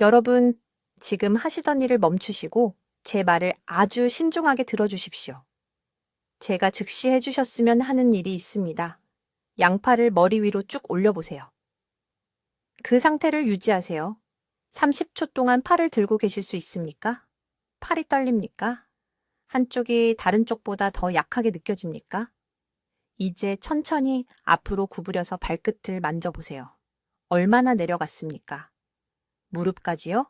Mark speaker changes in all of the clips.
Speaker 1: 여러분, 지금 하시던 일을 멈추시고 제 말을 아주 신중하게 들어주십시오. 제가 즉시 해주셨으면 하는 일이 있습니다. 양팔을 머리 위로 쭉 올려보세요. 그 상태를 유지하세요. 30초 동안 팔을 들고 계실 수 있습니까? 팔이 떨립니까? 한쪽이 다른 쪽보다 더 약하게 느껴집니까? 이제 천천히 앞으로 구부려서 발끝을 만져보세요. 얼마나 내려갔습니까? 무릎까지요?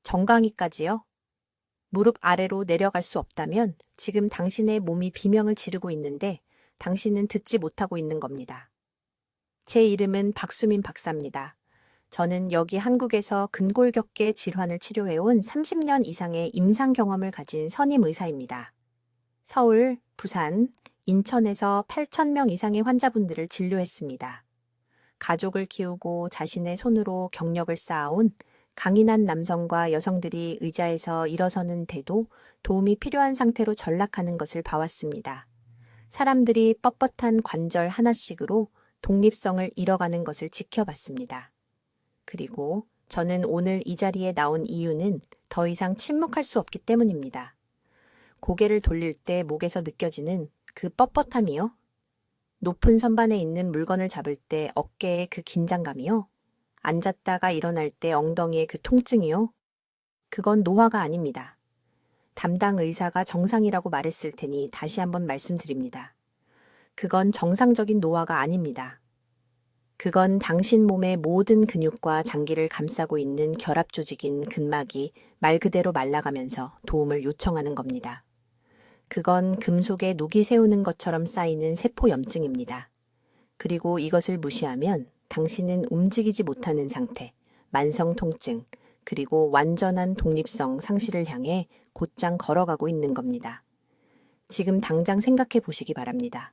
Speaker 1: 정강이까지요? 무릎 아래로 내려갈 수 없다면 지금 당신의 몸이 비명을 지르고 있는데 당신은 듣지 못하고 있는 겁니다. 제 이름은 박수민 박사입니다. 저는 여기 한국에서 근골격계 질환을 치료해온 30년 이상의 임상 경험을 가진 선임 의사입니다. 서울, 부산, 인천에서 8,000명 이상의 환자분들을 진료했습니다. 가족을 키우고 자신의 손으로 경력을 쌓아온 강인한 남성과 여성들이 의자에서 일어서는데도 도움이 필요한 상태로 전락하는 것을 봐왔습니다. 사람들이 뻣뻣한 관절 하나씩으로 독립성을 잃어가는 것을 지켜봤습니다. 그리고 저는 오늘 이 자리에 나온 이유는 더 이상 침묵할 수 없기 때문입니다. 고개를 돌릴 때 목에서 느껴지는 그 뻣뻣함이요? 높은 선반에 있는 물건을 잡을 때 어깨의 그 긴장감이요? 앉았다가 일어날 때 엉덩이의 그 통증이요? 그건 노화가 아닙니다. 담당 의사가 정상이라고 말했을 테니 다시 한번 말씀드립니다. 그건 정상적인 노화가 아닙니다. 그건 당신 몸의 모든 근육과 장기를 감싸고 있는 결합 조직인 근막이 말 그대로 말라가면서 도움을 요청하는 겁니다. 그건 금속에 녹이 세우는 것처럼 쌓이는 세포염증입니다. 그리고 이것을 무시하면 당신은 움직이지 못하는 상태, 만성 통증, 그리고 완전한 독립성 상실을 향해 곧장 걸어가고 있는 겁니다. 지금 당장 생각해 보시기 바랍니다.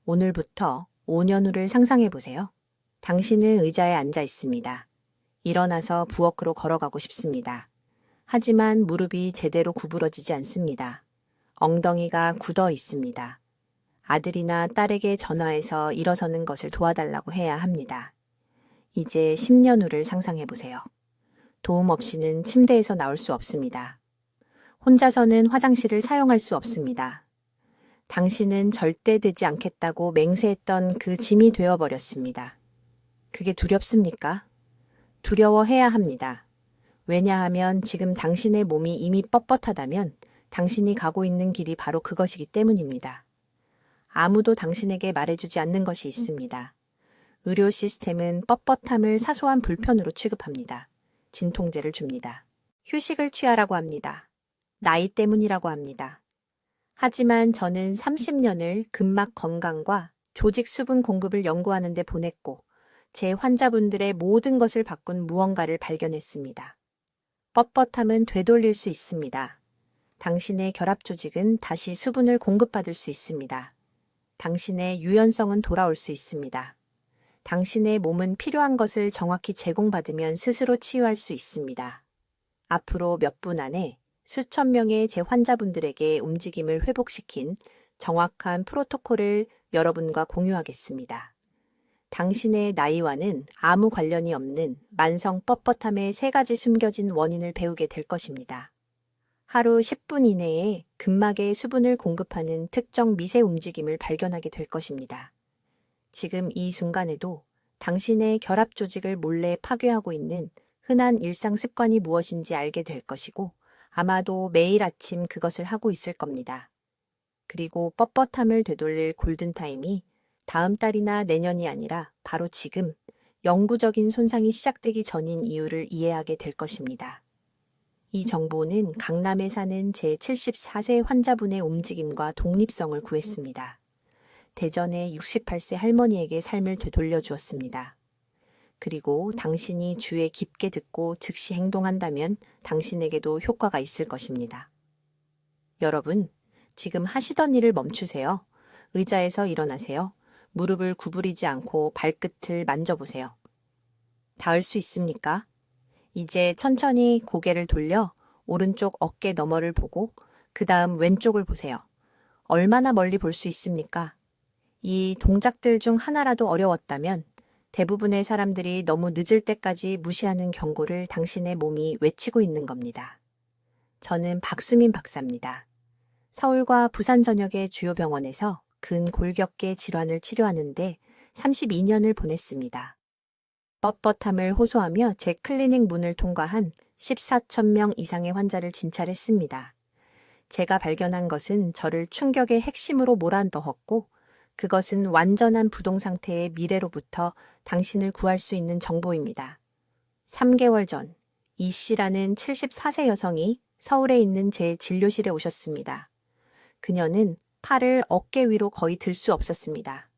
Speaker 1: 오늘부터 5년 후를 상상해 보세요. 당신은 의자에 앉아 있습니다. 일어나서 부엌으로 걸어가고 싶습니다. 하지만 무릎이 제대로 구부러지지 않습니다. 엉덩이가 굳어 있습니다. 아들이나 딸에게 전화해서 일어서는 것을 도와달라고 해야 합니다. 이제 10년 후를 상상해 보세요. 도움 없이는 침대에서 나올 수 없습니다. 혼자서는 화장실을 사용할 수 없습니다. 당신은 절대 되지 않겠다고 맹세했던 그 짐이 되어버렸습니다. 그게 두렵습니까? 두려워해야 합니다. 왜냐하면 지금 당신의 몸이 이미 뻣뻣하다면 당신이 가고 있는 길이 바로 그것이기 때문입니다. 아무도 당신에게 말해주지 않는 것이 있습니다. 의료 시스템은 뻣뻣함을 사소한 불편으로 취급합니다. 진통제를 줍니다. 휴식을 취하라고 합니다. 나이 때문이라고 합니다. 하지만 저는 30년을 근막 건강과 조직 수분 공급을 연구하는 데 보냈고 제 환자분들의 모든 것을 바꾼 무언가를 발견했습니다. 뻣뻣함은 되돌릴 수 있습니다. 당신의 결합 조직은 다시 수분을 공급받을 수 있습니다. 당신의 유연성은 돌아올 수 있습니다. 당신의 몸은 필요한 것을 정확히 제공받으면 스스로 치유할 수 있습니다. 앞으로 몇 분 안에 수천 명의 제 환자분들에게 움직임을 회복시킨 정확한 프로토콜을 여러분과 공유하겠습니다. 당신의 나이와는 아무 관련이 없는 만성 뻣뻣함의 3가지 숨겨진 원인을 배우게 될 것입니다. 하루 10분 이내에 근막에 수분을 공급하는 특정 미세 움직임을 발견하게 될 것입니다. 지금 이 순간에도 당신의 결합 조직을 몰래 파괴하고 있는 흔한 일상 습관이 무엇인지 알게 될 것이고 아마도 매일 아침 그것을 하고 있을 겁니다. 그리고 뻣뻣함을 되돌릴 골든타임이 다음 달이나 내년이 아니라 바로 지금 영구적인 손상이 시작되기 전인 이유를 이해하게 될 것입니다. 이 정보는 강남에 사는 제 74세 환자분의 움직임과 독립성을 구했습니다. 대전의 68세 할머니에게 삶을 되돌려 주었습니다. 그리고 당신이 주에 깊게 듣고 즉시 행동한다면 당신에게도 효과가 있을 것입니다. 여러분, 지금 하시던 일을 멈추세요. 의자에서 일어나세요. 무릎을 구부리지 않고 발끝을 만져보세요. 닿을 수 있습니까? 이제 천천히 고개를 돌려 오른쪽 어깨 너머를 보고 그 다음 왼쪽을 보세요. 얼마나 멀리 볼 수 있습니까? 이 동작들 중 하나라도 어려웠다면 대부분의 사람들이 너무 늦을 때까지 무시하는 경고를 당신의 몸이 외치고 있는 겁니다. 저는 박수민 박사입니다. 서울과 부산 전역의 주요 병원에서 근골격계 질환을 치료하는데 32년을 보냈습니다. 뻣뻣함을 호소하며 제 클리닉 문을 통과한 14천 명 이상의 환자를 진찰했습니다. 제가 발견한 것은 저를 충격의 핵심으로 몰아넣었고 그것은 완전한 부동 상태의 미래로부터 당신을 구할 수 있는 정보입니다. 3개월 전, 이 씨라는 74세 여성이 서울에 있는 제 진료실에 오셨습니다. 그녀는 팔을 어깨 위로 거의 들 수 없었습니다.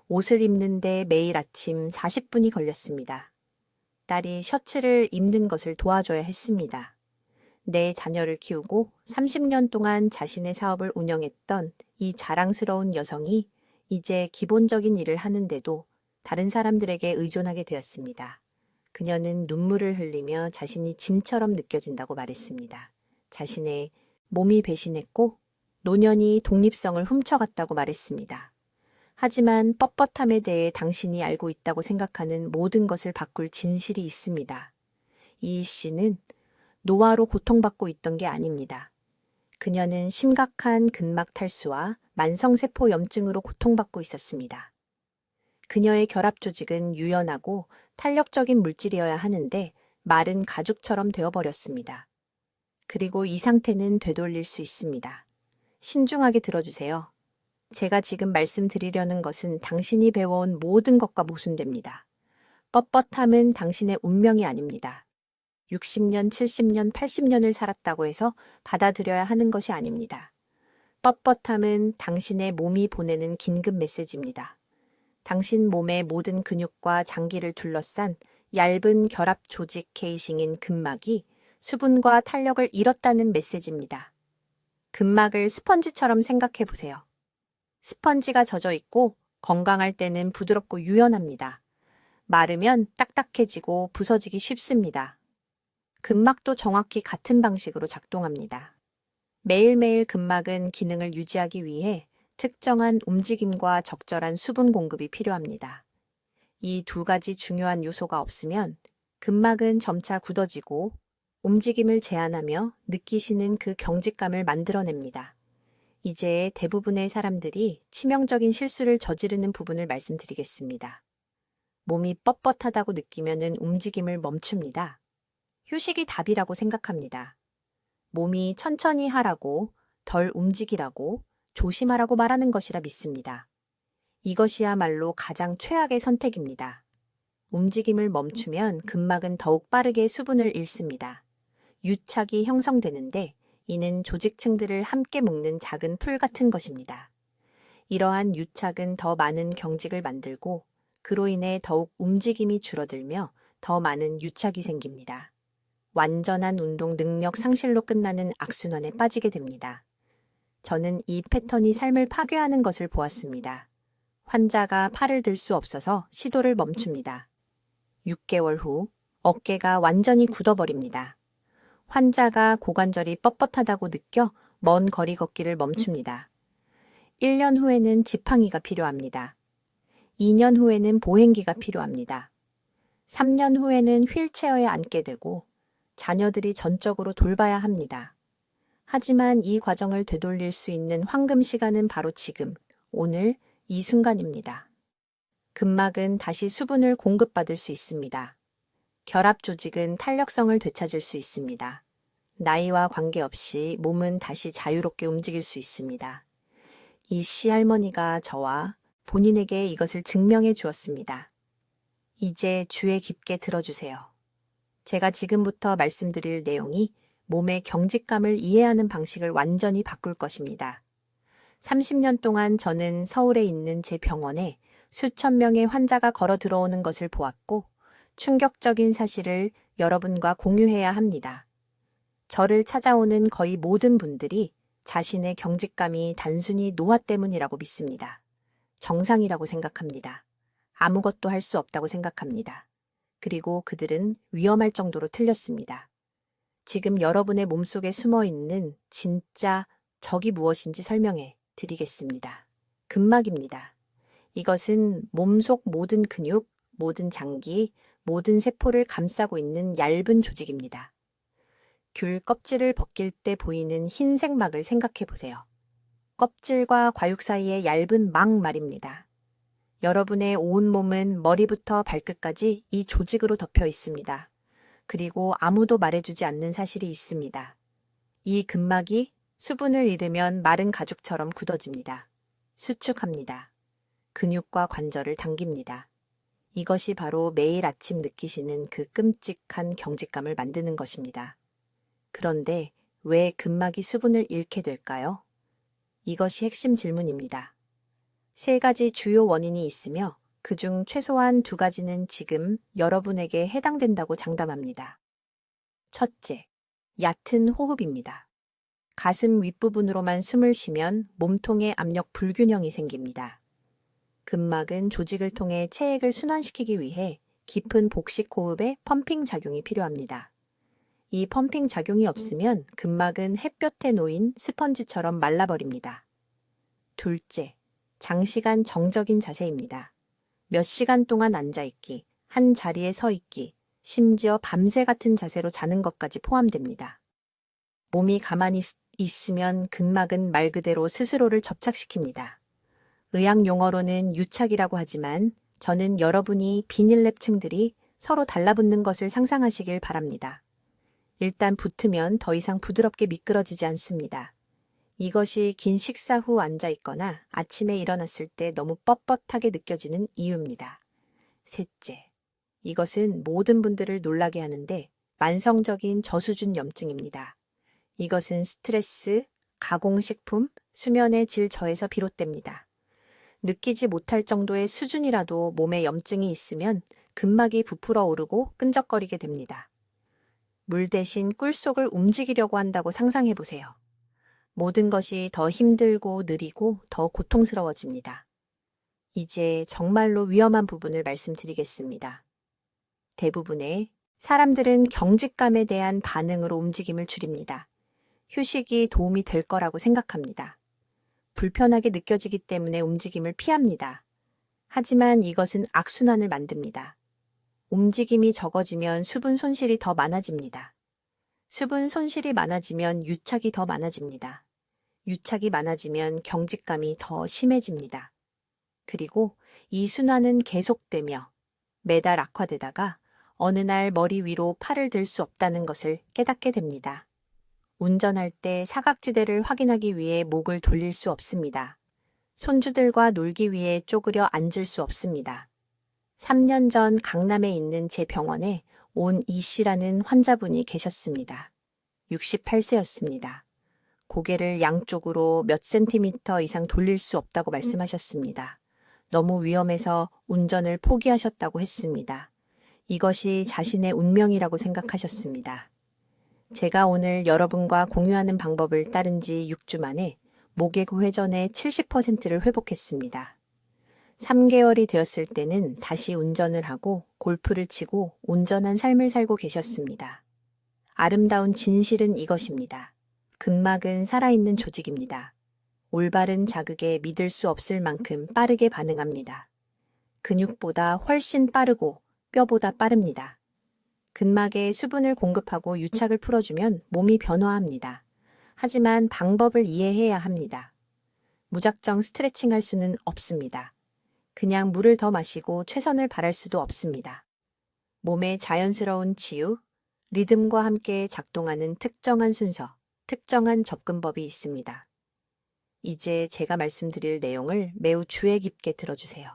Speaker 1: 옷을 입는데 매일 아침 40분이 걸렸습니다. 딸이 셔츠를 입는 것을 도와줘야 했습니다. 내 자녀를 키우고 30년 동안 자신의 사업을 운영했던 이 자랑스러운 여성이 이제 기본적인 일을 하는데도 다른 사람들에게 의존하게 되었습니다. 그녀는 눈물을 흘리며 자신이 짐처럼 느껴진다고 말했습니다. 자신의 몸이 배신했고 노년이 독립성을 훔쳐갔다고 말했습니다. 하지만 뻣뻣함에 대해 당신이 알고 있다고 생각하는 모든 것을 바꿀 진실이 있습니다. 이 씨는 노화로 고통받고 있던 게 아닙니다. 그녀는 심각한 근막 탈수와 만성세포 염증으로 고통받고 있었습니다. 그녀의 결합 조직은 유연하고 탄력적인 물질이어야 하는데 마른 가죽처럼 되어버렸습니다. 그리고 이 상태는 되돌릴 수 있습니다. 신중하게 들어주세요. 제가 지금 말씀드리려는 것은 당신이 배워온 모든 것과 모순됩니다. 뻣뻣함은 당신의 운명이 아닙니다. 60년, 70년, 80년을 살았다고 해서 받아들여야 하는 것이 아닙니다. 뻣뻣함은 당신의 몸이 보내는 긴급 메시지입니다. 당신 몸의 모든 근육과 장기를 둘러싼 얇은 결합 조직 케이싱인 근막이 수분과 탄력을 잃었다는 메시지입니다. 근막을 스펀지처럼 생각해 보세요. 스펀지가 젖어 있고 건강할 때는 부드럽고 유연합니다. 마르면 딱딱해지고 부서지기 쉽습니다. 근막도 정확히 같은 방식으로 작동합니다. 매일매일 근막은 기능을 유지하기 위해 특정한 움직임과 적절한 수분 공급이 필요합니다. 이 두 가지 중요한 요소가 없으면 근막은 점차 굳어지고 움직임을 제한하며 느끼시는 그 경직감을 만들어냅니다. 이제 대부분의 사람들이 치명적인 실수를 저지르는 부분을 말씀드리겠습니다. 몸이 뻣뻣하다고 느끼면 움직임을 멈춥니다. 휴식이 답이라고 생각합니다. 몸이 천천히 하라고, 덜 움직이라고, 조심하라고 말하는 것이라 믿습니다. 이것이야말로 가장 최악의 선택입니다. 움직임을 멈추면 근막은 더욱 빠르게 수분을 잃습니다. 유착이 형성되는데 이는 조직층들을 함께 묶는 작은 풀 같은 것입니다. 이러한 유착은 더 많은 경직을 만들고 그로 인해 더욱 움직임이 줄어들며 더 많은 유착이 생깁니다. 완전한 운동 능력 상실로 끝나는 악순환에 빠지게 됩니다. 저는 이 패턴이 삶을 파괴하는 것을 보았습니다. 환자가 팔을 들 수 없어서 시도를 멈춥니다. 6개월 후 어깨가 완전히 굳어버립니다. 환자가 고관절이 뻣뻣하다고 느껴 먼 거리 걷기를 멈춥니다. 1년 후에는 지팡이가 필요합니다. 2년 후에는 보행기가 필요합니다. 3년 후에는 휠체어에 앉게 되고 자녀들이 전적으로 돌봐야 합니다. 하지만 이 과정을 되돌릴 수 있는 황금 시간은 바로 지금, 오늘, 이 순간입니다. 근막은 다시 수분을 공급받을 수 있습니다. 결합 조직은 탄력성을 되찾을 수 있습니다. 나이와 관계없이 몸은 다시 자유롭게 움직일 수 있습니다. 이 시할머니가 저와 본인에게 이것을 증명해 주었습니다. 이제 주의 깊게 들어주세요. 제가 지금부터 말씀드릴 내용이 몸의 경직감을 이해하는 방식을 완전히 바꿀 것입니다. 30년 동안 저는 서울에 있는 제 병원에 수천 명의 환자가 걸어 들어오는 것을 보았고 충격적인 사실을 여러분과 공유해야 합니다. 저를 찾아오는 거의 모든 분들이 자신의 경직감이 단순히 노화 때문이라고 믿습니다. 정상이라고 생각합니다. 아무것도 할 수 없다고 생각합니다. 그리고 그들은 위험할 정도로 틀렸습니다. 지금 여러분의 몸속에 숨어 있는 진짜 적이 무엇인지 설명해 드리겠습니다. 근막입니다. 이것은 몸속 모든 근육, 모든 장기, 모든 세포를 감싸고 있는 얇은 조직입니다. 귤 껍질을 벗길 때 보이는 흰색 막을 생각해 보세요. 껍질과 과육 사이의 얇은 막 말입니다. 여러분의 온몸은 머리부터 발끝까지 이 조직으로 덮여 있습니다. 그리고 아무도 말해주지 않는 사실이 있습니다. 이 근막이 수분을 잃으면 마른 가죽처럼 굳어집니다. 수축합니다. 근육과 관절을 당깁니다. 이것이 바로 매일 아침 느끼시는 그 끔찍한 경직감을 만드는 것입니다. 그런데 왜 근막이 수분을 잃게 될까요? 이것이 핵심 질문입니다. 3가지 주요 원인이 있으며 그중 최소한 2가지는 지금 여러분에게 해당된다고 장담합니다. 첫째, 얕은 호흡입니다. 가슴 윗부분으로만 숨을 쉬면 몸통에 압력 불균형이 생깁니다. 근막은 조직을 통해 체액을 순환시키기 위해 깊은 복식 호흡에 펌핑 작용이 필요합니다. 이 펌핑 작용이 없으면 근막은 햇볕에 놓인 스펀지처럼 말라버립니다. 둘째, 장시간 정적인 자세입니다. 몇 시간 동안 앉아있기, 한 자리에 서 있기, 심지어 밤새 같은 자세로 자는 것까지 포함됩니다. 몸이 가만히 있으면 근막은 말 그대로 스스로를 접착시킵니다. 의학 용어로는 유착이라고 하지만 저는 여러분이 비닐랩 층들이 서로 달라붙는 것을 상상하시길 바랍니다. 일단 붙으면 더 이상 부드럽게 미끄러지지 않습니다. 이것이 긴 식사 후 앉아 있거나 아침에 일어났을 때 너무 뻣뻣하게 느껴지는 이유입니다. 셋째, 이것은 모든 분들을 놀라게 하는데 만성적인 저수준 염증입니다. 이것은 스트레스, 가공식품, 수면의 질 저에서 비롯됩니다. 느끼지 못할 정도의 수준이라도 몸에 염증이 있으면 근막이 부풀어 오르고 끈적거리게 됩니다. 물 대신 꿀속을 움직이려고 한다고 상상해 보세요. 모든 것이 더 힘들고 느리고 더 고통스러워집니다. 이제 정말로 위험한 부분을 말씀드리겠습니다. 대부분의 사람들은 경직감에 대한 반응으로 움직임을 줄입니다. 휴식이 도움이 될 거라고 생각합니다. 불편하게 느껴지기 때문에 움직임을 피합니다. 하지만 이것은 악순환을 만듭니다. 움직임이 적어지면 수분 손실이 더 많아집니다. 수분 손실이 많아지면 유착이 더 많아집니다. 유착이 많아지면 경직감이 더 심해집니다. 그리고 이 순환은 계속되며 매달 악화되다가 어느 날 머리 위로 팔을 들 수 없다는 것을 깨닫게 됩니다. 운전할 때 사각지대를 확인하기 위해 목을 돌릴 수 없습니다. 손주들과 놀기 위해 쪼그려 앉을 수 없습니다. 3년 전 강남에 있는 제 병원에 온 이 씨라는 환자분이 계셨습니다. 68세였습니다. 고개를 양쪽으로 몇 센티미터 이상 돌릴 수 없다고 말씀하셨습니다. 너무 위험해서 운전을 포기하셨다고 했습니다. 이것이 자신의 운명이라고 생각하셨습니다. 제가 오늘 여러분과 공유하는 방법을 따른 지 6주 만에 목의 회전의 70%를 회복했습니다. 3개월이 되었을 때는 다시 운전을 하고 골프를 치고 온전한 삶을 살고 계셨습니다. 아름다운 진실은 이것입니다. 근막은 살아있는 조직입니다. 올바른 자극에 믿을 수 없을 만큼 빠르게 반응합니다. 근육보다 훨씬 빠르고 뼈보다 빠릅니다. 근막에 수분을 공급하고 유착을 풀어주면 몸이 변화합니다. 하지만 방법을 이해해야 합니다. 무작정 스트레칭할 수는 없습니다. 그냥 물을 더 마시고 최선을 바랄 수도 없습니다. 몸의 자연스러운 치유, 리듬과 함께 작동하는 특정한 순서, 특정한 접근법이 있습니다. 이제 제가 말씀드릴 내용을 매우 주의 깊게 들어주세요.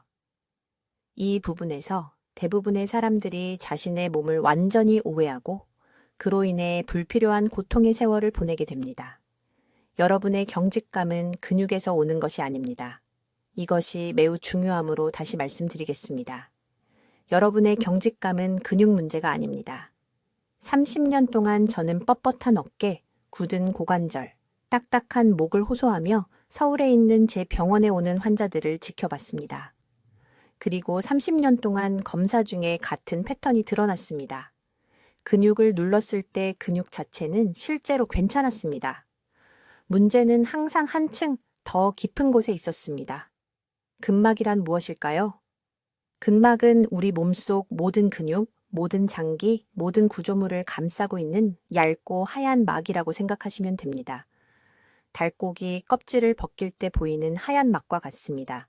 Speaker 1: 이 부분에서 대부분의 사람들이 자신의 몸을 완전히 오해하고 그로 인해 불필요한 고통의 세월을 보내게 됩니다. 여러분의 경직감은 근육에서 오는 것이 아닙니다. 이것이 매우 중요하므로 다시 말씀드리겠습니다. 여러분의 경직감은 근육 문제가 아닙니다. 30년 동안 저는 뻣뻣한 어깨, 굳은 고관절, 딱딱한 목을 호소하며 서울에 있는 제 병원에 오는 환자들을 지켜봤습니다. 그리고 30년 동안 검사 중에 같은 패턴이 드러났습니다. 근육을 눌렀을 때 근육 자체는 실제로 괜찮았습니다. 문제는 항상 한층 더 깊은 곳에 있었습니다. 근막이란 무엇일까요? 근막은 우리 몸속 모든 근육, 모든 장기, 모든 구조물을 감싸고 있는 얇고 하얀 막이라고 생각하시면 됩니다. 닭고기 껍질을 벗길 때 보이는 하얀 막과 같습니다.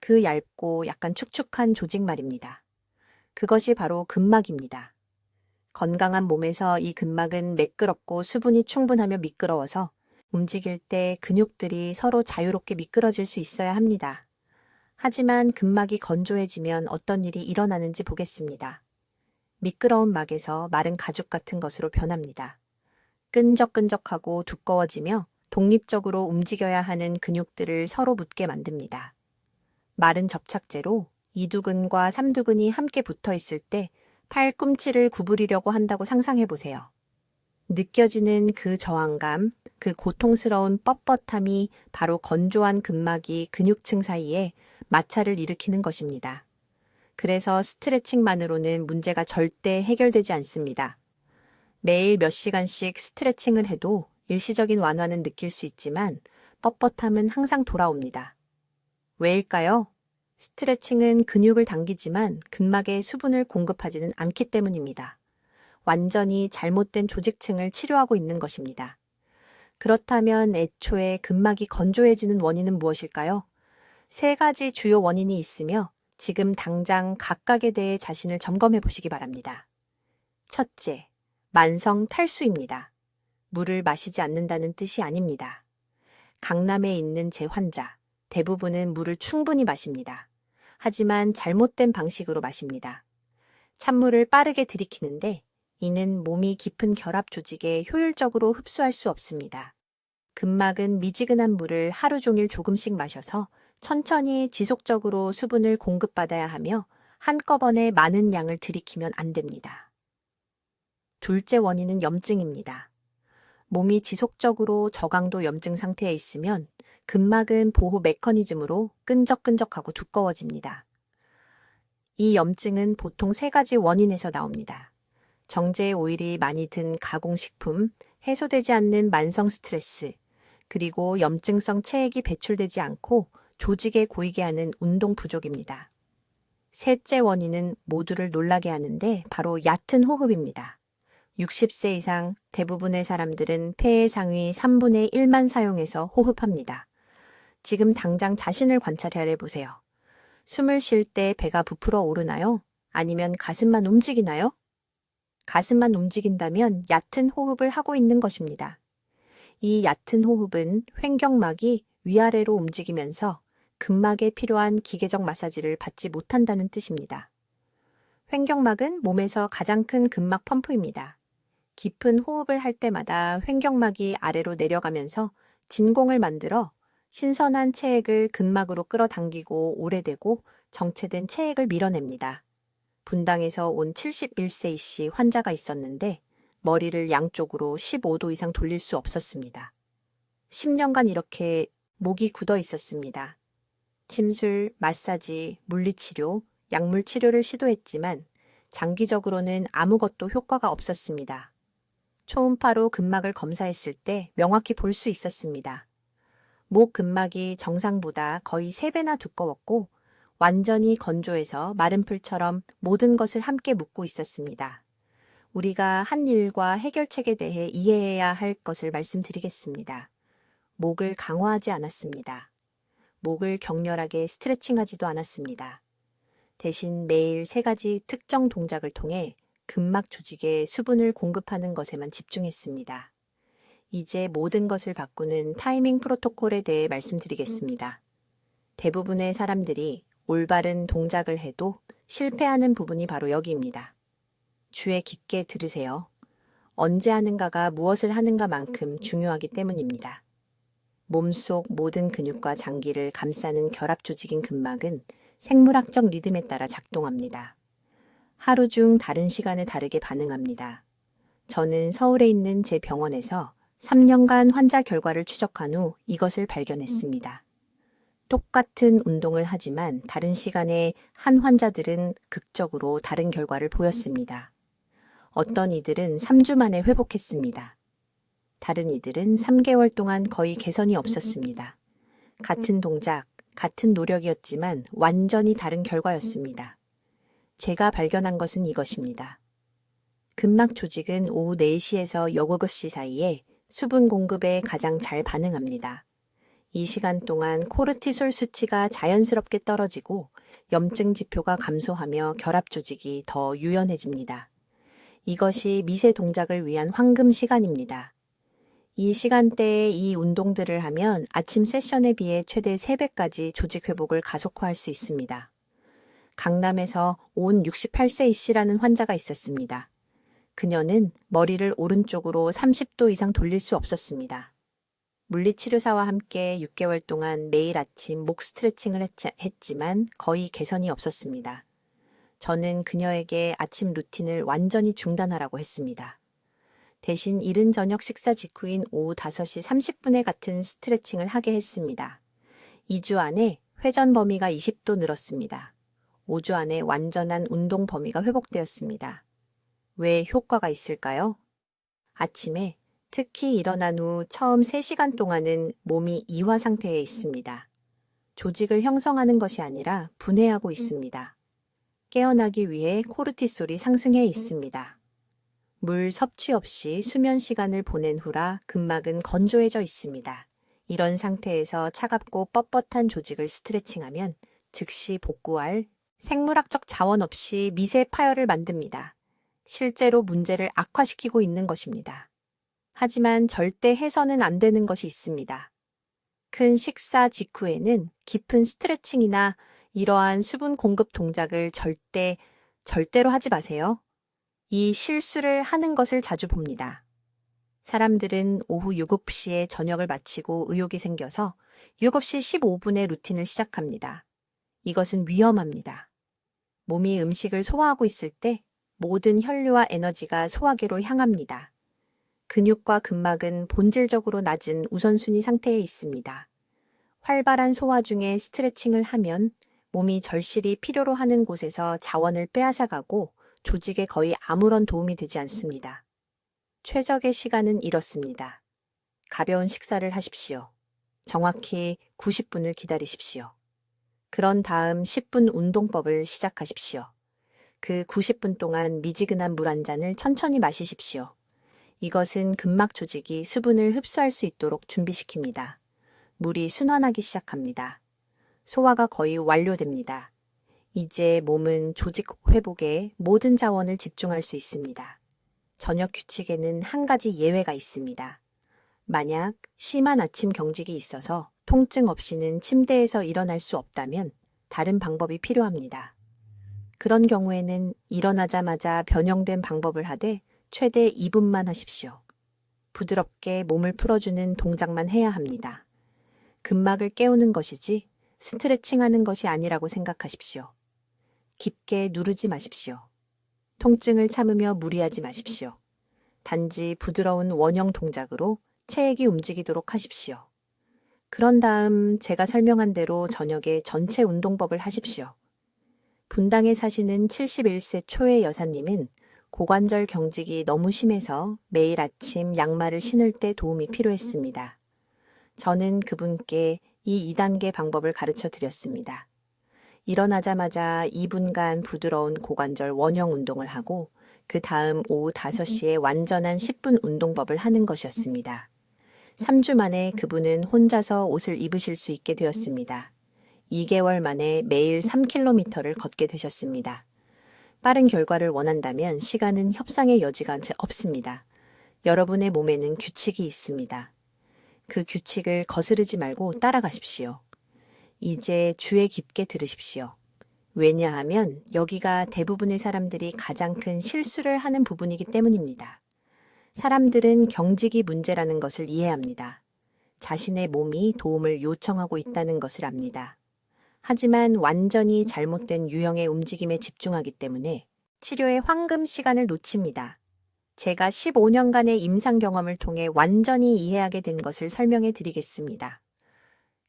Speaker 1: 그 얇고 약간 축축한 조직 말입니다. 그것이 바로 근막입니다. 건강한 몸에서 이 근막은 매끄럽고 수분이 충분하며 미끄러워서 움직일 때 근육들이 서로 자유롭게 미끄러질 수 있어야 합니다. 하지만 근막이 건조해지면 어떤 일이 일어나는지 보겠습니다. 미끄러운 막에서 마른 가죽 같은 것으로 변합니다. 끈적끈적하고 두꺼워지며 독립적으로 움직여야 하는 근육들을 서로 붙게 만듭니다. 마른 접착제로 이두근과 삼두근이 함께 붙어 있을 때 팔꿈치를 구부리려고 한다고 상상해 보세요. 느껴지는 그 저항감, 그 고통스러운 뻣뻣함이 바로 건조한 근막이 근육층 사이에 마찰을 일으키는 것입니다. 그래서 스트레칭만으로는 문제가 절대 해결되지 않습니다. 매일 몇 시간씩 스트레칭을 해도 일시적인 완화는 느낄 수 있지만 뻣뻣함은 항상 돌아옵니다. 왜일까요? 스트레칭은 근육을 당기지만 근막에 수분을 공급하지는 않기 때문입니다. 완전히 잘못된 조직층을 치료하고 있는 것입니다. 그렇다면 애초에 근막이 건조해지는 원인은 무엇일까요? 세 가지 주요 원인이 있으며 지금 당장 각각에 대해 자신을 점검해 보시기 바랍니다. 첫째, 만성 탈수입니다. 물을 마시지 않는다는 뜻이 아닙니다. 강남에 있는 제 환자, 대부분은 물을 충분히 마십니다. 하지만 잘못된 방식으로 마십니다. 찬물을 빠르게 들이키는데 이는 몸이 깊은 결합 조직에 효율적으로 흡수할 수 없습니다. 근막은 미지근한 물을 하루 종일 조금씩 마셔서 천천히 지속적으로 수분을 공급받아야 하며 한꺼번에 많은 양을 들이키면 안 됩니다. 둘째 원인은 염증입니다. 몸이 지속적으로 저강도 염증 상태에 있으면 근막은 보호 메커니즘으로 끈적끈적하고 두꺼워집니다. 이 염증은 보통 세 가지 원인에서 나옵니다. 정제의 오일이 많이 든 가공식품, 해소되지 않는 만성 스트레스, 그리고 염증성 체액이 배출되지 않고 조직에 고이게 하는 운동 부족입니다. 셋째 원인은 모두를 놀라게 하는데 바로 얕은 호흡입니다. 60세 이상 대부분의 사람들은 폐의 상위 3분의 1만 사용해서 호흡합니다. 지금 당장 자신을 관찰해 보세요. 숨을 쉴 때 배가 부풀어 오르나요? 아니면 가슴만 움직이나요? 가슴만 움직인다면 얕은 호흡을 하고 있는 것입니다. 이 얕은 호흡은 횡격막이 위아래로 움직이면서 근막에 필요한 기계적 마사지를 받지 못한다는 뜻입니다. 횡격막은 몸에서 가장 큰 근막 펌프입니다. 깊은 호흡을 할 때마다 횡격막이 아래로 내려가면서 진공을 만들어 신선한 체액을 근막으로 끌어당기고 오래되고 정체된 체액을 밀어냅니다. 분당에서 온 71세 이씨 환자가 있었는데 머리를 양쪽으로 15도 이상 돌릴 수 없었습니다. 10년간 이렇게 목이 굳어 있었습니다. 침술, 마사지, 물리치료, 약물치료를 시도했지만 장기적으로는 아무것도 효과가 없었습니다. 초음파로 근막을 검사했을 때 명확히 볼 수 있었습니다. 목 근막이 정상보다 거의 3배나 두꺼웠고 완전히 건조해서 마른 풀처럼 모든 것을 함께 묶고 있었습니다. 우리가 한 일과 해결책에 대해 이해해야 할 것을 말씀드리겠습니다. 목을 강화하지 않았습니다. 목을 격렬하게 스트레칭하지도 않았습니다. 대신 매일 3가지 특정 동작을 통해 근막 조직에 수분을 공급하는 것에만 집중했습니다. 이제 모든 것을 바꾸는 타이밍 프로토콜에 대해 말씀드리겠습니다. 대부분의 사람들이 올바른 동작을 해도 실패하는 부분이 바로 여기입니다. 귀에 깊게 들으세요. 언제 하는가가 무엇을 하는가만큼 중요하기 때문입니다. 몸속 모든 근육과 장기를 감싸는 결합 조직인 근막은 생물학적 리듬에 따라 작동합니다. 하루 중 다른 시간에 다르게 반응합니다. 저는 서울에 있는 제 병원에서 3년간 환자 결과를 추적한 후 이것을 발견했습니다. 똑같은 운동을 하지만 다른 시간에 한 환자들은 극적으로 다른 결과를 보였습니다. 어떤 이들은 3주 만에 회복했습니다. 다른 이들은 3개월 동안 거의 개선이 없었습니다. 같은 동작, 같은 노력이었지만 완전히 다른 결과였습니다. 제가 발견한 것은 이것입니다. 근막 조직은 오후 4시에서 여고 급시 사이에 수분 공급에 가장 잘 반응합니다. 이 시간 동안 코르티솔 수치가 자연스럽게 떨어지고 염증 지표가 감소하며 결합 조직이 더 유연해집니다. 이것이 미세 동작을 위한 황금 시간입니다. 이 시간대에 이 운동들을 하면 아침 세션에 비해 최대 3배까지 조직 회복을 가속화할 수 있습니다. 강남에서 온 68세 E씨라는 환자가 있었습니다. 그녀는 머리를 오른쪽으로 30도 이상 돌릴 수 없었습니다. 물리치료사와 함께 6개월 동안 매일 아침 목 스트레칭을 했지만 거의 개선이 없었습니다. 저는 그녀에게 아침 루틴을 완전히 중단하라고 했습니다. 대신 이른 저녁 식사 직후인 오후 5시 30분에 같은 스트레칭을 하게 했습니다. 2주 안에 회전 범위가 20도 늘었습니다. 5주 안에 완전한 운동 범위가 회복되었습니다. 왜 효과가 있을까요? 아침에 특히 일어난 후 처음 3시간 동안은 몸이 이화 상태에 있습니다. 조직을 형성하는 것이 아니라 분해하고 있습니다. 깨어나기 위해 코르티솔이 상승해 있습니다. 물 섭취 없이 수면 시간을 보낸 후라 근막은 건조해져 있습니다. 이런 상태에서 차갑고 뻣뻣한 조직을 스트레칭하면 즉시 복구할 생물학적 자원 없이 미세 파열을 만듭니다. 실제로 문제를 악화시키고 있는 것입니다. 하지만 절대 해서는 안 되는 것이 있습니다. 큰 식사 직후에는 깊은 스트레칭이나 이러한 수분 공급 동작을 절대로 하지 마세요. 이 실수를 하는 것을 자주 봅니다. 사람들은 오후 7시에 저녁을 마치고 의욕이 생겨서 7시 15분에 루틴을 시작합니다. 이것은 위험합니다. 몸이 음식을 소화하고 있을 때 모든 혈류와 에너지가 소화기로 향합니다. 근육과 근막은 본질적으로 낮은 우선순위 상태에 있습니다. 활발한 소화 중에 스트레칭을 하면 몸이 절실히 필요로 하는 곳에서 자원을 빼앗아가고 조직에 거의 아무런 도움이 되지 않습니다. 최적의 시간은 이렇습니다. 가벼운 식사를 하십시오. 정확히 90분을 기다리십시오. 그런 다음 10분 운동법을 시작하십시오. 그 90분 동안 미지근한 물 한 잔을 천천히 마시십시오. 이것은 근막 조직이 수분을 흡수할 수 있도록 준비시킵니다. 물이 순환하기 시작합니다. 소화가 거의 완료됩니다. 이제 몸은 조직 회복에 모든 자원을 집중할 수 있습니다. 저녁 규칙에는 한 가지 예외가 있습니다. 만약 심한 아침 경직이 있어서 통증 없이는 침대에서 일어날 수 없다면 다른 방법이 필요합니다. 그런 경우에는 일어나자마자 변형된 방법을 하되 최대 2분만 하십시오. 부드럽게 몸을 풀어주는 동작만 해야 합니다. 근막을 깨우는 것이지 스트레칭하는 것이 아니라고 생각하십시오. 깊게 누르지 마십시오. 통증을 참으며 무리하지 마십시오. 단지 부드러운 원형 동작으로 체액이 움직이도록 하십시오. 그런 다음 제가 설명한 대로 저녁에 전체 운동법을 하십시오. 분당에 사시는 71세 초의 여사님은 고관절 경직이 너무 심해서 매일 아침 양말을 신을 때 도움이 필요했습니다. 저는 그분께 이 2단계 방법을 가르쳐 드렸습니다. 일어나자마자 2분간 부드러운 고관절 원형 운동을 하고 그 다음 오후 5시에 완전한 10분 운동법을 하는 것이었습니다. 3주 만에 그분은 혼자서 옷을 입으실 수 있게 되었습니다. 2개월 만에 매일 3km를 걷게 되셨습니다. 빠른 결과를 원한다면 시간은 협상의 여지가 없습니다. 여러분의 몸에는 규칙이 있습니다. 그 규칙을 거스르지 말고 따라가십시오. 이제 주의 깊게 들으십시오. 왜냐하면 여기가 대부분의 사람들이 가장 큰 실수를 하는 부분이기 때문입니다. 사람들은 경직이 문제라는 것을 이해합니다. 자신의 몸이 도움을 요청하고 있다는 것을 압니다. 하지만 완전히 잘못된 유형의 움직임에 집중하기 때문에 치료의 황금 시간을 놓칩니다. 제가 15년간의 임상 경험을 통해 완전히 이해하게 된 것을 설명해 드리겠습니다.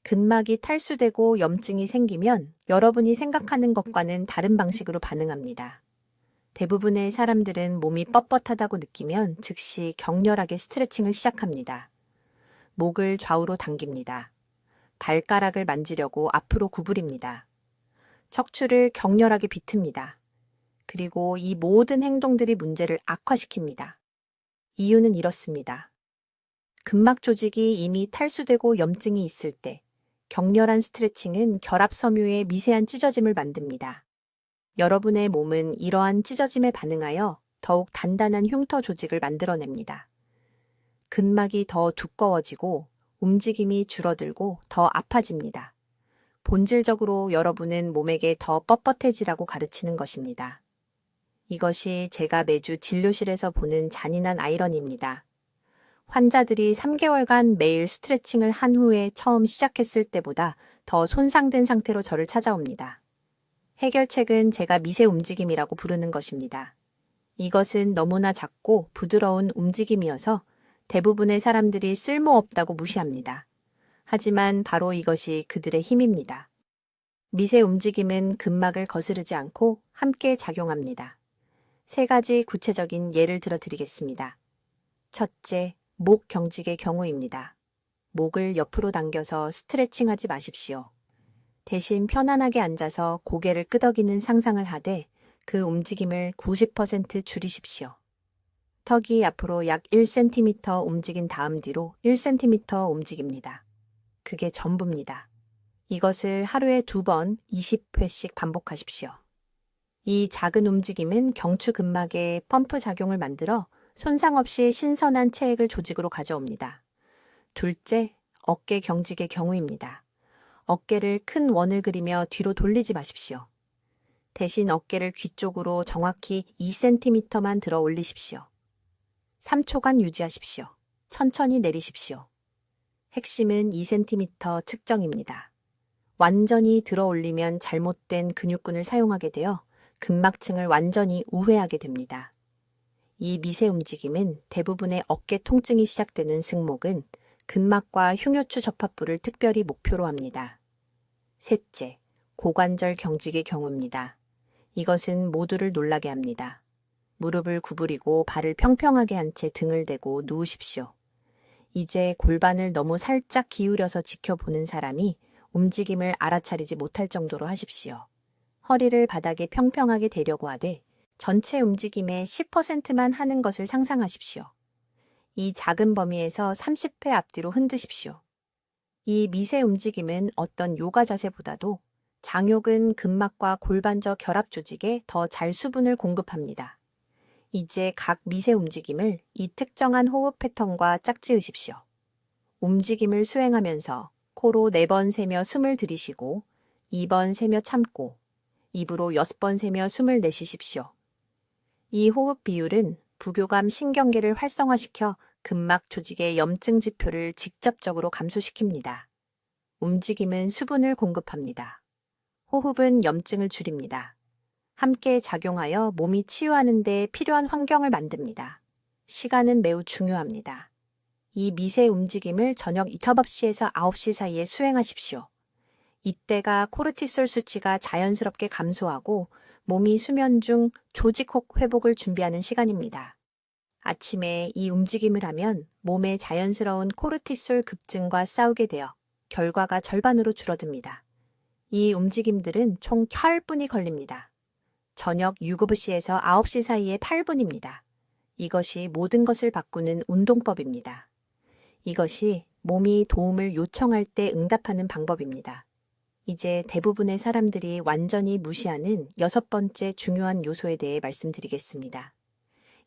Speaker 1: 근막이 탈수되고 염증이 생기면 여러분이 생각하는 것과는 다른 방식으로 반응합니다. 대부분의 사람들은 몸이 뻣뻣하다고 느끼면 즉시 격렬하게 스트레칭을 시작합니다. 목을 좌우로 당깁니다. 발가락을 만지려고 앞으로 구부립니다. 척추를 격렬하게 비틉니다. 그리고 이 모든 행동들이 문제를 악화시킵니다. 이유는 이렇습니다. 근막 조직이 이미 탈수되고 염증이 있을 때 격렬한 스트레칭은 결합 섬유의 미세한 찢어짐을 만듭니다. 여러분의 몸은 이러한 찢어짐에 반응하여 더욱 단단한 흉터 조직을 만들어냅니다. 근막이 더 두꺼워지고 움직임이 줄어들고 더 아파집니다. 본질적으로 여러분은 몸에게 더 뻣뻣해지라고 가르치는 것입니다. 이것이 제가 매주 진료실에서 보는 잔인한 아이러니입니다. 환자들이 3개월간 매일 스트레칭을 한 후에 처음 시작했을 때보다 더 손상된 상태로 저를 찾아옵니다. 해결책은 제가 미세 움직임이라고 부르는 것입니다. 이것은 너무나 작고 부드러운 움직임이어서 대부분의 사람들이 쓸모없다고 무시합니다. 하지만 바로 이것이 그들의 힘입니다. 미세 움직임은 근막을 거스르지 않고 함께 작용합니다. 3가지 구체적인 예를 들어 드리겠습니다. 첫째, 목 경직의 경우입니다. 목을 옆으로 당겨서 스트레칭하지 마십시오. 대신 편안하게 앉아서 고개를 끄덕이는 상상을 하되 그 움직임을 90% 줄이십시오. 턱이 앞으로 약 1cm 움직인 다음 뒤로 1cm 움직입니다. 그게 전부입니다. 이것을 하루에 2번 20회씩 반복하십시오. 이 작은 움직임은 경추 근막에 펌프 작용을 만들어 손상 없이 신선한 체액을 조직으로 가져옵니다. 둘째, 어깨 경직의 경우입니다. 어깨를 큰 원을 그리며 뒤로 돌리지 마십시오. 대신 어깨를 귀 쪽으로 정확히 2cm만 들어 올리십시오. 3초간 유지하십시오. 천천히 내리십시오. 핵심은 2cm 측정입니다. 완전히 들어 올리면 잘못된 근육근을 사용하게 되어 근막층을 완전히 우회하게 됩니다. 이 미세 움직임은 대부분의 어깨 통증이 시작되는 승목은 근막과 흉요추 접합부를 특별히 목표로 합니다. 셋째, 고관절 경직의 경우입니다. 이것은 모두를 놀라게 합니다. 무릎을 구부리고 발을 평평하게 한 채 등을 대고 누우십시오. 이제 골반을 너무 살짝 기울여서 지켜보는 사람이 움직임을 알아차리지 못할 정도로 하십시오. 허리를 바닥에 평평하게 대려고 하되 전체 움직임의 10%만 하는 것을 상상하십시오. 이 작은 범위에서 30회 앞뒤로 흔드십시오. 이 미세 움직임은 어떤 요가 자세보다도 장요근 근막과 골반저 결합 조직에 더 잘 수분을 공급합니다. 이제 각 미세 움직임을 이 특정한 호흡 패턴과 짝지으십시오. 움직임을 수행하면서 코로 4번 세며 숨을 들이쉬고 2번 세며 참고 입으로 6번 세며 숨을 내쉬십시오. 이 호흡 비율은 부교감 신경계를 활성화시켜 근막 조직의 염증 지표를 직접적으로 감소시킵니다. 움직임은 수분을 공급합니다. 호흡은 염증을 줄입니다. 함께 작용하여 몸이 치유하는 데 필요한 환경을 만듭니다. 시간은 매우 중요합니다. 이 미세 움직임을 저녁 5시에서 9시 사이에 수행하십시오. 이때가 코르티솔 수치가 자연스럽게 감소하고 몸이 수면 중 조직 회복을 준비하는 시간입니다. 아침에 이 움직임을 하면 몸의 자연스러운 코르티솔 급증과 싸우게 되어 결과가 절반으로 줄어듭니다. 이 움직임들은 총 8분이 걸립니다. 저녁 7시에서 9시 사이에 8분입니다. 이것이 모든 것을 바꾸는 운동법입니다. 이것이 몸이 도움을 요청할 때 응답하는 방법입니다. 이제 대부분의 사람들이 완전히 무시하는 6번째 중요한 요소에 대해 말씀드리겠습니다.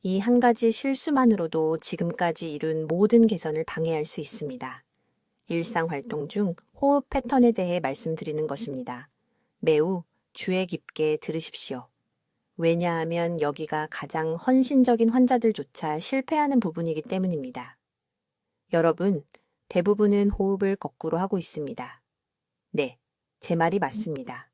Speaker 1: 이 한 가지 실수만으로도 지금까지 이룬 모든 개선을 방해할 수 있습니다. 일상활동 중 호흡 패턴에 대해 말씀드리는 것입니다. 매우 주의 깊게 들으십시오. 왜냐하면 여기가 가장 헌신적인 환자들조차 실패하는 부분이기 때문입니다. 여러분, 대부분은 호흡을 거꾸로 하고 있습니다. 네, 제 말이 맞습니다.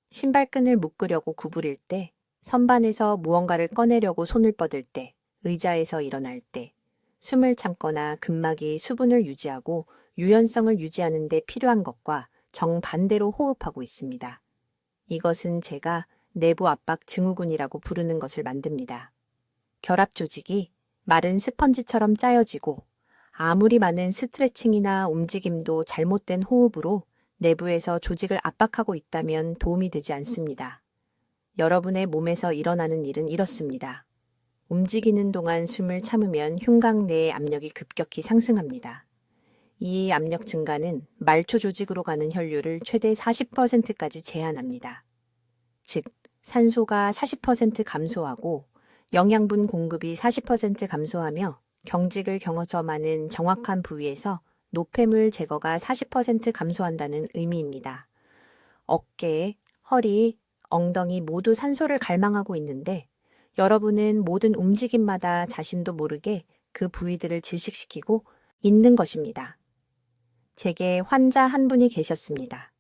Speaker 1: 신발끈을 묶으려고 구부릴 때, 선반에서 무언가를 꺼내려고 손을 뻗을 때, 의자에서 일어날 때, 숨을 참거나 근막이 수분을 유지하고 유연성을 유지하는 데 필요한 것과 정반대로 호흡하고 있습니다. 이것은 제가 내부 압박 증후군이라고 부르는 것을 만듭니다. 결합 조직이 마른 스펀지처럼 짜여지고 아무리 많은 스트레칭이나 움직임도 잘못된 호흡으로 내부에서 조직을 압박하고 있다면 도움이 되지 않습니다. 여러분의 몸에서 일어나는 일은 이렇습니다. 움직이는 동안 숨을 참으면 흉곽 내의 압력이 급격히 상승합니다. 이 압력 증가는 말초 조직으로 가는 혈류를 최대 40%까지 제한합니다. 즉, 산소가 40% 감소하고 영양분 공급이 40% 감소하며 경직을 경험하는 정확한 부위에서 노폐물 제거가 40% 감소한다는 의미입니다. 어깨, 허리, 엉덩이 모두 산소를 갈망하고 있는데 여러분은 모든 움직임마다 자신도 모르게 그 부위들을 질식시키고 있는 것입니다. 제게 환자 한 분이 계셨습니다.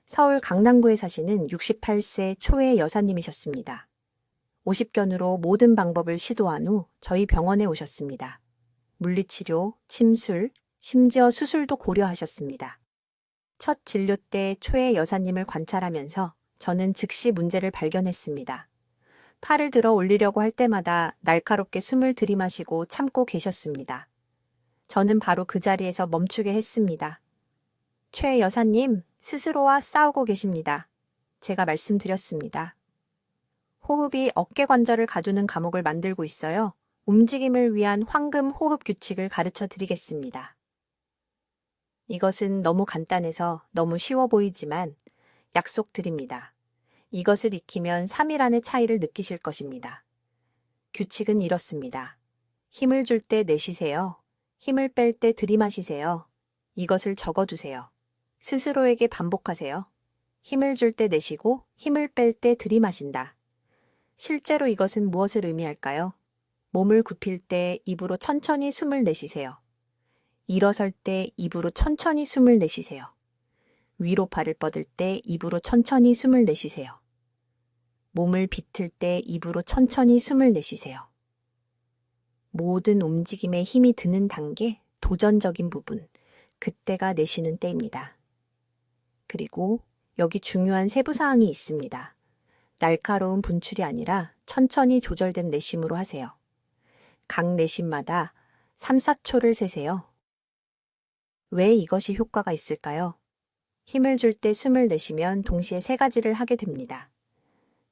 Speaker 1: 서울 강남구에 사시는 68세 초의 여사님이셨습니다. 50견으로 모든 방법을 시도한 후 저희 병원에 오셨습니다. 물리치료, 침술, 심지어 수술도 고려하셨습니다. 첫 진료 때 초의 여사님을 관찰하면서 저는 즉시 문제를 발견했습니다. 팔을 들어 올리려고 할 때마다 날카롭게 숨을 들이마시고 참고 계셨습니다. 저는 바로 그 자리에서 멈추게 했습니다. 최 여사님, 스스로와 싸우고 계십니다. 제가 말씀드렸습니다. 호흡이 어깨 관절을 가두는 감옥을 만들고 있어요. 움직임을 위한 황금 호흡 규칙을 가르쳐 드리겠습니다. 이것은 너무 간단해서 너무 쉬워 보이지만 약속드립니다. 이것을 익히면 3일 안의 차이를 느끼실 것입니다. 규칙은 이렇습니다. 힘을 줄 때 내쉬세요. 힘을 뺄 때 들이마시세요. 이것을 적어두세요. 스스로에게 반복하세요. 힘을 줄 때 내쉬고 힘을 뺄 때 들이마신다. 실제로 이것은 무엇을 의미할까요? 몸을 굽힐 때 입으로 천천히 숨을 내쉬세요. 일어설 때 입으로 천천히 숨을 내쉬세요. 위로 팔을 뻗을 때 입으로 천천히 숨을 내쉬세요. 몸을 비틀 때 입으로 천천히 숨을 내쉬세요. 모든 움직임에 힘이 드는 단계, 도전적인 부분, 그때가 내쉬는 때입니다. 그리고 여기 중요한 세부사항이 있습니다. 날카로운 분출이 아니라 천천히 조절된 내쉼으로 하세요. 각 내쉼마다 3, 4초를 세세요. 왜 이것이 효과가 있을까요? 힘을 줄 때 숨을 내쉬면 동시에 3가지를 하게 됩니다.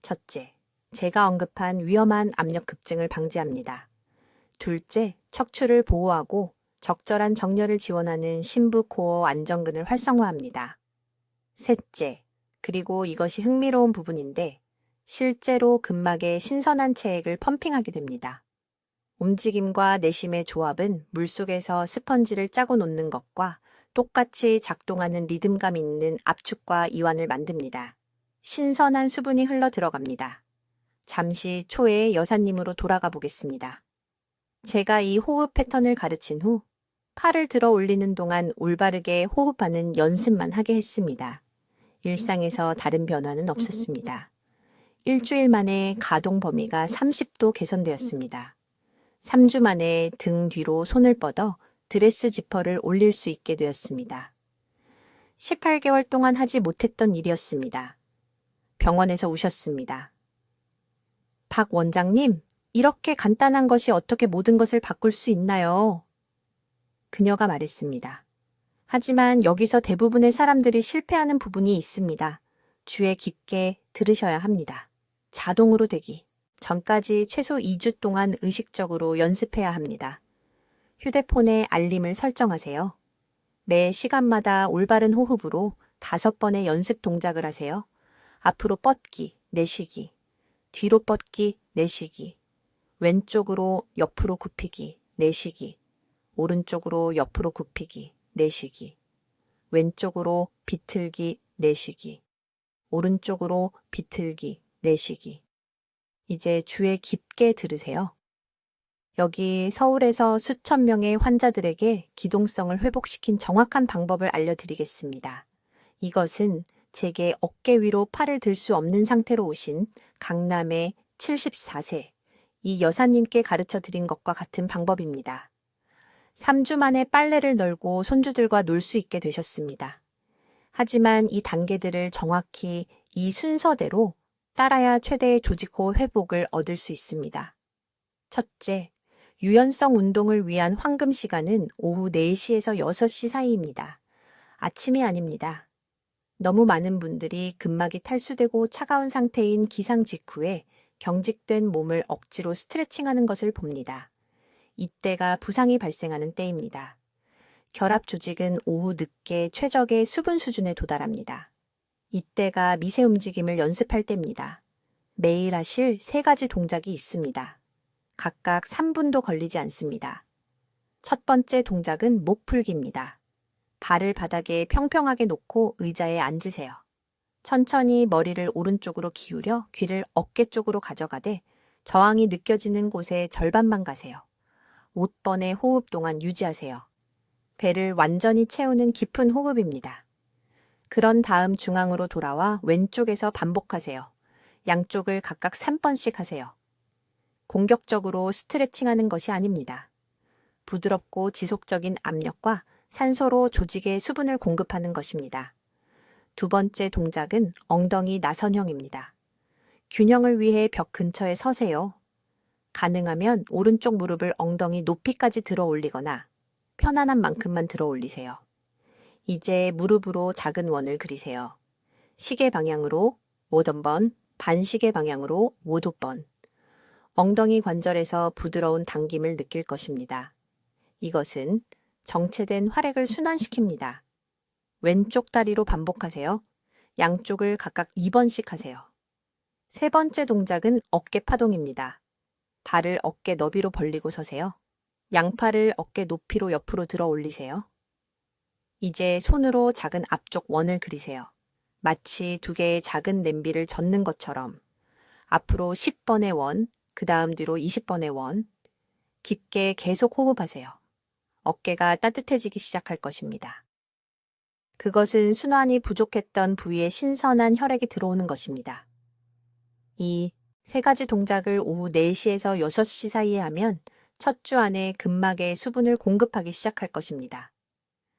Speaker 1: 첫째, 제가 언급한 위험한 압력 급증을 방지합니다. 둘째, 척추를 보호하고 적절한 정렬을 지원하는 심부 코어 안정근을 활성화합니다. 셋째, 그리고 이것이 흥미로운 부분인데 실제로 근막에 신선한 체액을 펌핑하게 됩니다. 움직임과 내쉼의 조합은 물속에서 스펀지를 짜고 놓는 것과 똑같이 작동하는 리듬감 있는 압축과 이완을 만듭니다. 신선한 수분이 흘러 들어갑니다. 잠시 초의 여사님으로 돌아가 보겠습니다. 제가 이 호흡 패턴을 가르친 후 팔을 들어 올리는 동안 올바르게 호흡하는 연습만 하게 했습니다. 일상에서 다른 변화는 없었습니다. 일주일 만에 가동 범위가 30도 개선되었습니다. 3주 만에 등 뒤로 손을 뻗어 드레스 지퍼를 올릴 수 있게 되었습니다. 18개월 동안 하지 못했던 일이었습니다. 병원에서 우셨습니다. 박 원장님, 이렇게 간단한 것이 어떻게 모든 것을 바꿀 수 있나요? 그녀가 말했습니다. 하지만 여기서 대부분의 사람들이 실패하는 부분이 있습니다. 귀에 깊게 들으셔야 합니다. 자동으로 되기 전까지 최소 2주 동안 의식적으로 연습해야 합니다. 휴대폰에 알림을 설정하세요. 매 시간마다 올바른 호흡으로 5번의 연습 동작을 하세요. 앞으로 뻗기, 내쉬기, 뒤로 뻗기, 내쉬기, 왼쪽으로 옆으로 굽히기, 내쉬기, 오른쪽으로 옆으로 굽히기, 내쉬기, 왼쪽으로 비틀기, 내쉬기, 오른쪽으로 비틀기, 내쉬기. 이제 귀에 깊게 들으세요. 여기 서울에서 수천 명의 환자들에게 기동성을 회복시킨 정확한 방법을 알려드리겠습니다. 이것은 제게 어깨 위로 팔을 들 수 없는 상태로 오신 강남의 74세 이 여사님께 가르쳐 드린 것과 같은 방법입니다. 3주 만에 빨래를 널고 손주들과 놀 수 있게 되셨습니다. 하지만 이 단계들을 정확히 이 순서대로 따라야 최대의 조직호 회복을 얻을 수 있습니다. 첫째, 유연성 운동을 위한 황금 시간은 오후 4시에서 6시 사이입니다. 아침이 아닙니다. 너무 많은 분들이 근막이 탈수되고 차가운 상태인 기상 직후에 경직된 몸을 억지로 스트레칭하는 것을 봅니다. 이때가 부상이 발생하는 때입니다. 결합 조직은 오후 늦게 최적의 수분 수준에 도달합니다. 이때가 미세 움직임을 연습할 때입니다. 매일 하실 3가지 동작이 있습니다. 각각 3분도 걸리지 않습니다. 첫 번째 동작은 목 풀기입니다. 발을 바닥에 평평하게 놓고 의자에 앉으세요. 천천히 머리를 오른쪽으로 기울여 귀를 어깨 쪽으로 가져가되 저항이 느껴지는 곳에 절반만 가세요. 5번의 호흡 동안 유지하세요. 배를 완전히 채우는 깊은 호흡입니다. 그런 다음 중앙으로 돌아와 왼쪽에서 반복하세요. 양쪽을 각각 3번씩 하세요. 공격적으로 스트레칭하는 것이 아닙니다. 부드럽고 지속적인 압력과 산소로 조직에 수분을 공급하는 것입니다. 두 번째 동작은 엉덩이 나선형입니다. 균형을 위해 벽 근처에 서세요. 가능하면 오른쪽 무릎을 엉덩이 높이까지 들어 올리거나 편안한 만큼만 들어 올리세요. 이제 무릎으로 작은 원을 그리세요. 시계 방향으로 못 1번, 반시계 방향으로 못 5번. 엉덩이 관절에서 부드러운 당김을 느낄 것입니다. 이것은 정체된 활액을 순환시킵니다. 왼쪽 다리로 반복하세요. 양쪽을 각각 2번씩 하세요. 세 번째 동작은 어깨 파동입니다. 발을 어깨 너비로 벌리고 서세요. 양팔을 어깨 높이로 옆으로 들어 올리세요. 이제 손으로 작은 앞쪽 원을 그리세요. 마치 2개의 작은 냄비를 젓는 것처럼 앞으로 10번의 원, 그 다음 뒤로 20번의 원, 깊게 계속 호흡하세요. 어깨가 따뜻해지기 시작할 것입니다. 그것은 순환이 부족했던 부위에 신선한 혈액이 들어오는 것입니다. 이 3가지 동작을 오후 4시에서 6시 사이에 하면 첫 주 안에 근막에 수분을 공급하기 시작할 것입니다.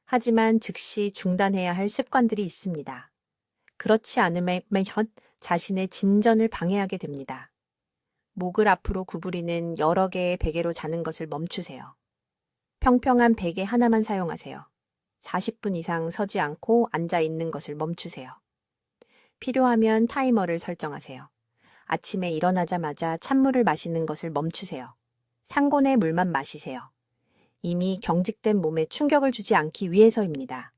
Speaker 1: 하지만 즉시 중단해야 할 습관들이 있습니다. 그렇지 않으면 자신의 진전을 방해하게 됩니다. 목을 앞으로 구부리는 여러 개의 베개로 자는 것을 멈추세요. 평평한 베개 하나만 사용하세요. 40분 이상 서지 않고 앉아 있는 것을 멈추세요. 필요하면 타이머를 설정하세요. 아침에 일어나자마자 찬물을 마시는 것을 멈추세요. 상곤의 물만 마시세요. 이미 경직된 몸에 충격을 주지 않기 위해서입니다.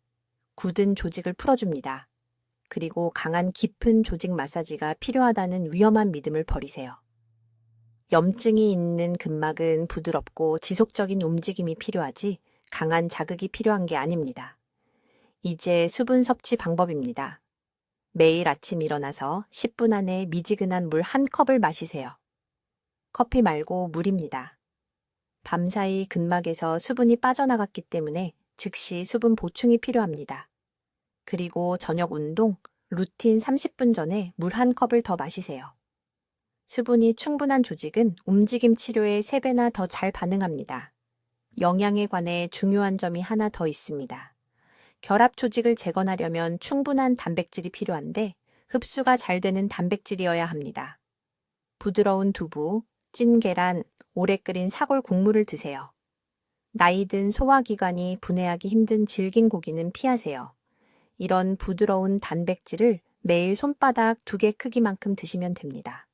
Speaker 1: 굳은 조직을 풀어줍니다. 그리고 강한 깊은 조직 마사지가 필요하다는 위험한 믿음을 버리세요. 염증이 있는 근막은 부드럽고 지속적인 움직임이 필요하지 강한 자극이 필요한 게 아닙니다. 이제 수분 섭취 방법입니다. 매일 아침 일어나서 10분 안에 미지근한 물 1컵을 마시세요. 커피 말고 물입니다. 밤사이 근막에서 수분이 빠져나갔기 때문에 즉시 수분 보충이 필요합니다. 그리고 저녁 운동, 루틴 30분 전에 물 1컵을 더 마시세요. 수분이 충분한 조직은 움직임 치료에 3배나 더 잘 반응합니다. 영양에 관해 중요한 점이 하나 더 있습니다. 결합 조직을 재건하려면 충분한 단백질이 필요한데 흡수가 잘 되는 단백질이어야 합니다. 부드러운 두부, 찐 계란, 오래 끓인 사골 국물을 드세요. 나이든 소화기관이 분해하기 힘든 질긴 고기는 피하세요. 이런 부드러운 단백질을 매일 손바닥 2개 크기만큼 드시면 됩니다.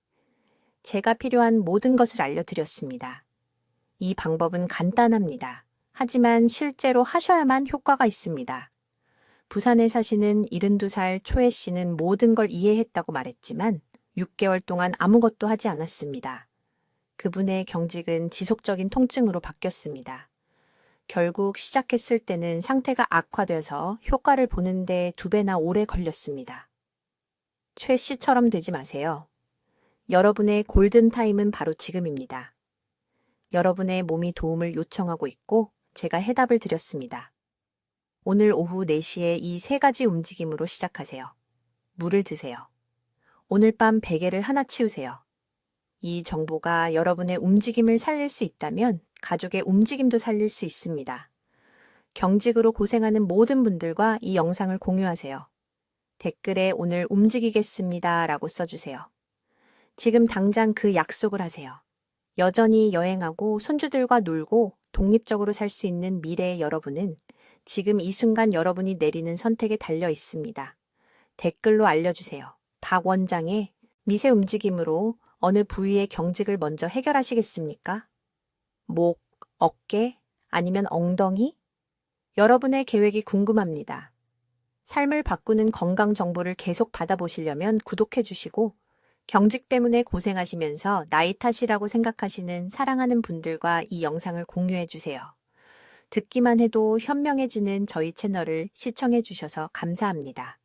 Speaker 1: 제가 필요한 모든 것을 알려드렸습니다. 이 방법은 간단합니다. 하지만 실제로 하셔야만 효과가 있습니다. 부산에 사시는 72살 초혜 씨는 모든 걸 이해했다고 말했지만 6개월 동안 아무것도 하지 않았습니다. 그분의 경직은 지속적인 통증으로 바뀌었습니다. 결국 시작했을 때는 상태가 악화되어서 효과를 보는데 2배나 오래 걸렸습니다. 최 씨처럼 되지 마세요. 여러분의 골든타임은 바로 지금입니다. 여러분의 몸이 도움을 요청하고 있고 제가 해답을 드렸습니다. 오늘 오후 4시에 이 3가지 움직임으로 시작하세요. 물을 드세요. 오늘 밤 베개를 하나 치우세요. 이 정보가 여러분의 움직임을 살릴 수 있다면 가족의 움직임도 살릴 수 있습니다. 경직으로 고생하는 모든 분들과 이 영상을 공유하세요. 댓글에 오늘 움직이겠습니다 라고 써주세요. 지금 당장 그 약속을 하세요. 여전히 여행하고 손주들과 놀고 독립적으로 살 수 있는 미래의 여러분은 지금 이 순간 여러분이 내리는 선택에 달려 있습니다. 댓글로 알려주세요. 박 원장의 미세 움직임으로 어느 부위의 경직을 먼저 해결하시겠습니까? 목, 어깨, 아니면 엉덩이? 여러분의 계획이 궁금합니다. 삶을 바꾸는 건강 정보를 계속 받아보시려면 구독해 주시고, 경직 때문에 고생하시면서 나이 탓이라고 생각하시는 사랑하는 분들과 이 영상을 공유해 주세요. 듣기만 해도 현명해지는 저희 채널을 시청해 주셔서 감사합니다.